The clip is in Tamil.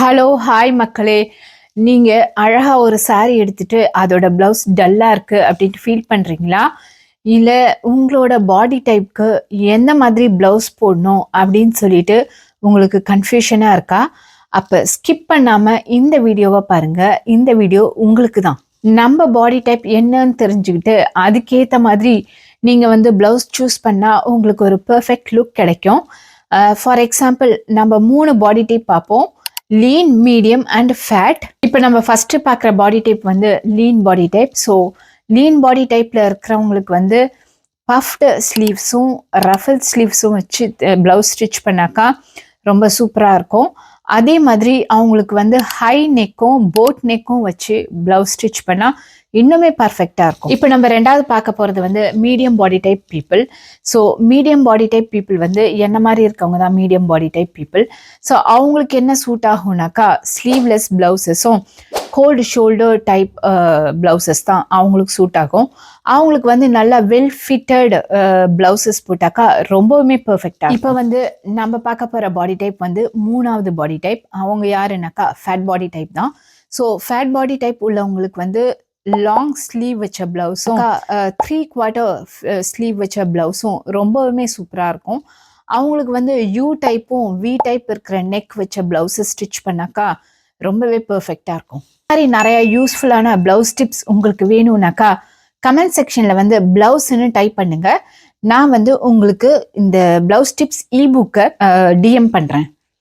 ஹலோ, ஹாய் மக்களே! நீங்க அழகா ஒரு சாரி எடுத்துட்டு, அதோட ப்ளவுஸ் டல்லா இருக்கு அப்டின்ட்டு ஃபீல் பண்றீங்களா? இல்ல உங்களோட பாடி டைப்க்கு எந்த மாதிரி ப்ளவுஸ் போடணும் அப்டின்னு சொல்லிட்டு உங்களுக்கு கன்ஃப்யூஷனா இருக்கா? அப்ப ஸ்கிப் பண்ணாம இந்த வீடியோவ பாருங்க. இந்த வீடியோ உங்களுக்கு தான். நம்ம பாடி டைப் என்னன்னு தெரிஞ்சுக்கிட்டு, அதுக்கேத்த மாதிரி நீங்க ப்ளவுஸ் சூஸ் பண்ணா உங்களுக்கு ஒரு பெர்ஃபெக்ட் லுக் கிடைக்கும். ஃபார் எக்ஸாம்பிள் நம்ம 3 பாடி டைப் பார்ப்போம். Lean, medium and fat. இப்போ நம்ம ஃபர்ஸ்ட் பார்க்குற body type lean body type. So lean body டைப்பில் இருக்கிறவங்களுக்கு பஃப்டு ஸ்லீவ்ஸும் ரஃபல் ஸ்லீவ்ஸும் வச்சு ப்ளவுஸ் ஸ்டிச் பண்ணாக்கா ரொம்ப சூப்பராக இருக்கும். அதே மாதிரி அவங்களுக்கு ஹை நெக்கும் போட் நெக்கும் வச்சு ப்ளவுஸ் ஸ்டிச் பண்ணால் இன்னுமே பர்ஃபெக்டாக இருக்கும். இப்போ நம்ம ரெண்டாவது பார்க்க போகிறது medium body type people. So medium body type people என்ன மாதிரி இருக்கவங்க தான் medium body type people. So அவங்களுக்கு என்ன சூட் ஆகும்னாக்கா ஸ்லீவ்லெஸ் ப்ளவுஸஸும் கோல்டு ஷோல்டர் டைப் ப்ளவுசஸ் தான் அவங்களுக்கு சூட் ஆகும். அவங்களுக்கு நல்லா வெல் ஃபிட்டட் ப்ளவுசஸ் போட்டாக்கா ரொம்பவுமே பர்ஃபெக்டாக. இப்போ நம்ம பார்க்க போகிற பாடி டைப் மூணாவது பாடி டைப். அவங்க யாருன்னாக்கா ஃபேட் பாடி டைப் தான். ஸோ ஃபேட் பாடி டைப் உள்ளவங்களுக்கு லாங் ஸ்லீவ் வச்ச ப்ளவுஸும் 3/4 ஸ்லீவ் வச்ச ப்ளவுஸும் ரொம்பவுமே சூப்பராக இருக்கும். அவங்களுக்கு யூ டைப்பும் வி டைப் இருக்கிற நெக் வச்ச ப்ளவுஸஸ் ஸ்டிச் பண்ணாக்கா ரொம்பவே பர்ஃபெக்டாக இருக்கும். இந்த மாதிரி நிறைய யூஸ்ஃபுல்லான ப்ளவுஸ் டிப்ஸ் உங்களுக்கு வேணும்னாக்கா கமெண்ட் செக்ஷனில் ப்ளவுஸ்ன்னு டைப் பண்ணுங்க. நான் உங்களுக்கு இந்த ப்ளவுஸ் டிப்ஸ் இபுக்கை டிஎம் பண்ணுறேன்.